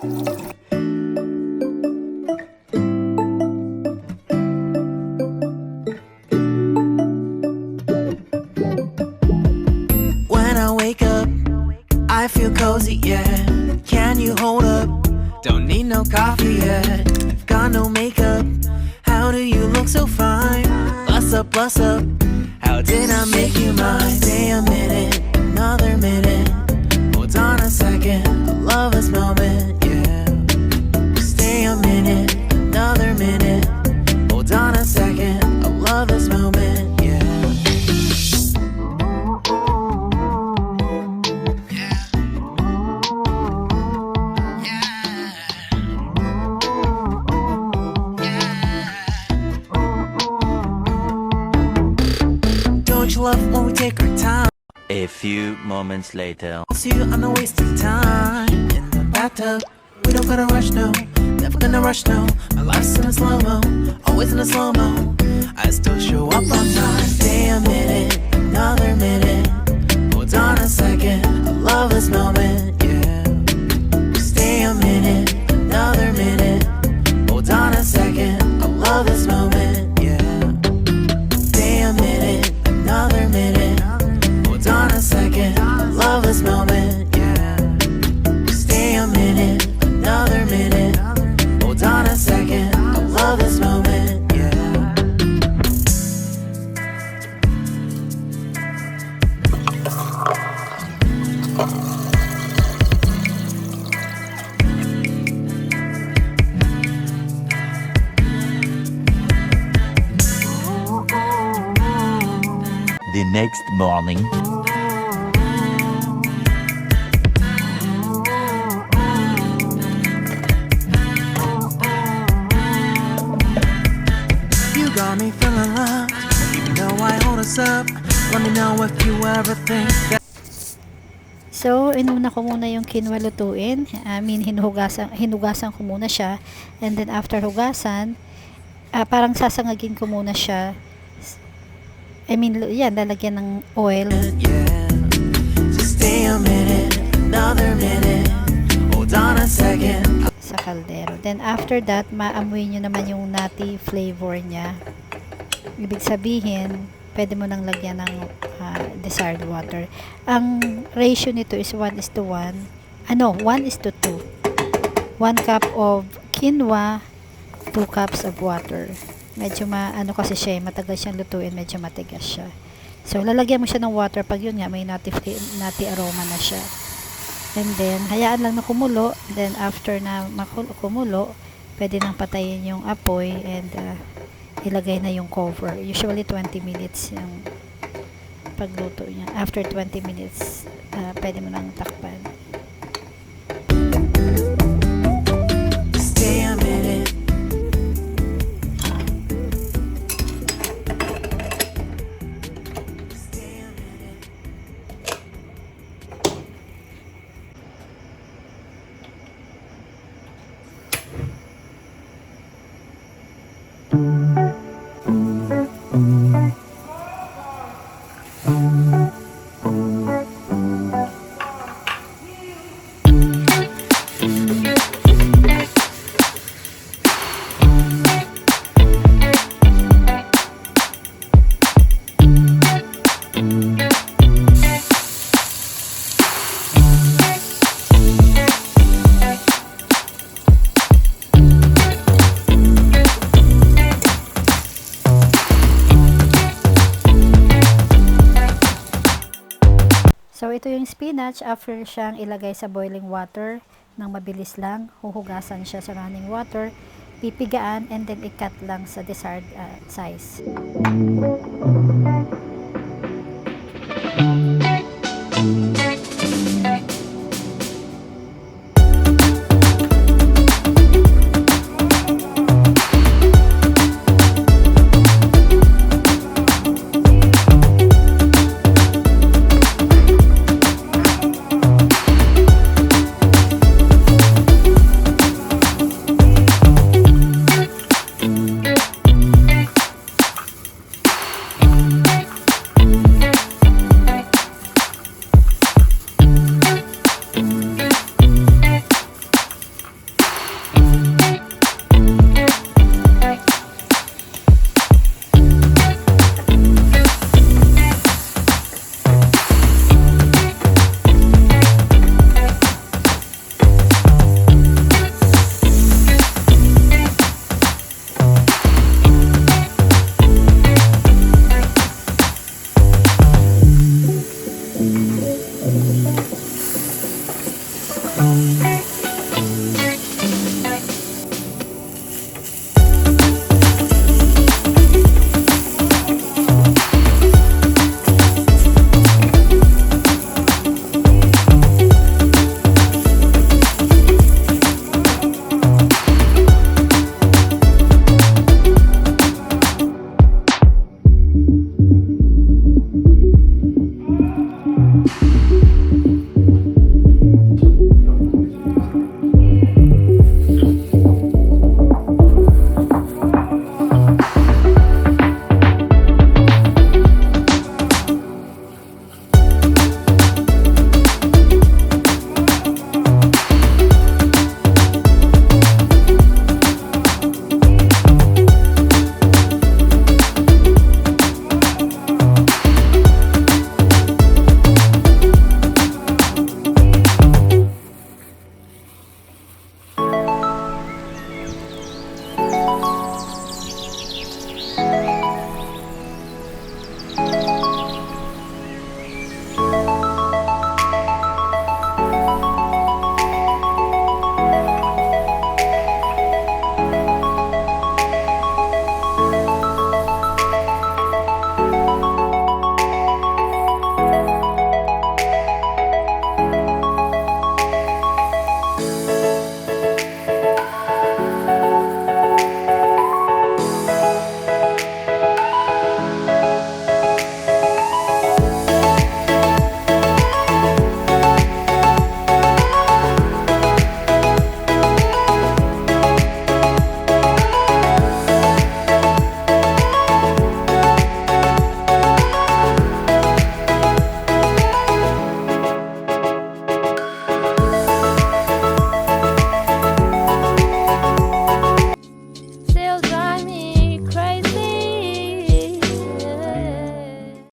When I wake up, I feel cozy, yeah. Can you hold up? Don't need no coffee yet. I've got no makeup. How do you look so fine? Bust up, bust up. How did I make you mine? Stay a minute, another minute. Hold on a second, I love this moment, yeah. Stay a minute, another minute. Hold on a second, I love this moment, yeah. Don't you love when we take our time? A few moments later. See you on a waste of time in the bathtub. We don't gotta rush, no. Never gonna rush, no. My life's in a slow-mo, always in a slow-mo. I still show up on time. Stay a minute, another minute. Hold on a second, I love this moment, yeah. Stay a minute, another minute. Hold on a second, I love this moment, yeah. Stay a minute, another minute. Hold on a second, I love this moment, yeah. Stay a minute, another minute. Hold on a second, I love this moment, yeah. The next morning. You got me feeling loved, even though I hold us up. Let me know if you ever think that. So, inuna ko muna yung quinoa lutuin. Hinugasan ko muna siya. And then, after hugasan, parang sasangagin ko muna siya. Lalagyan ng oil. Yeah, just stay a minute, another minute. Hold on a second. Sa kaldero. Then, after that, maamoy nyo naman yung nutty flavor niya. Ibig sabihin, pwede mo nang lagyan ng desired water. Ang ratio nito is 1:1. 1:2. 1 cup of quinoa, 2 cups of water. Medyo kasi siya, matagal siyang lutuin, medyo matigas siya. So, lalagyan mo siya ng water pag yun nga, may nutty aroma na siya. And then, hayaan lang na kumulo. Then, after na kumulo, pwede nang patayin yung apoy and ilagay na yung cover. Usually, 20 minutes yung pagluto niya. After 20 minutes, pwede mo nang takpan. Stay a minute. So, ito yung spinach. After siyang ilagay sa boiling water, nang mabilis lang, huhugasan siya sa running water, pipigaan, and then i-cut lang sa desired size.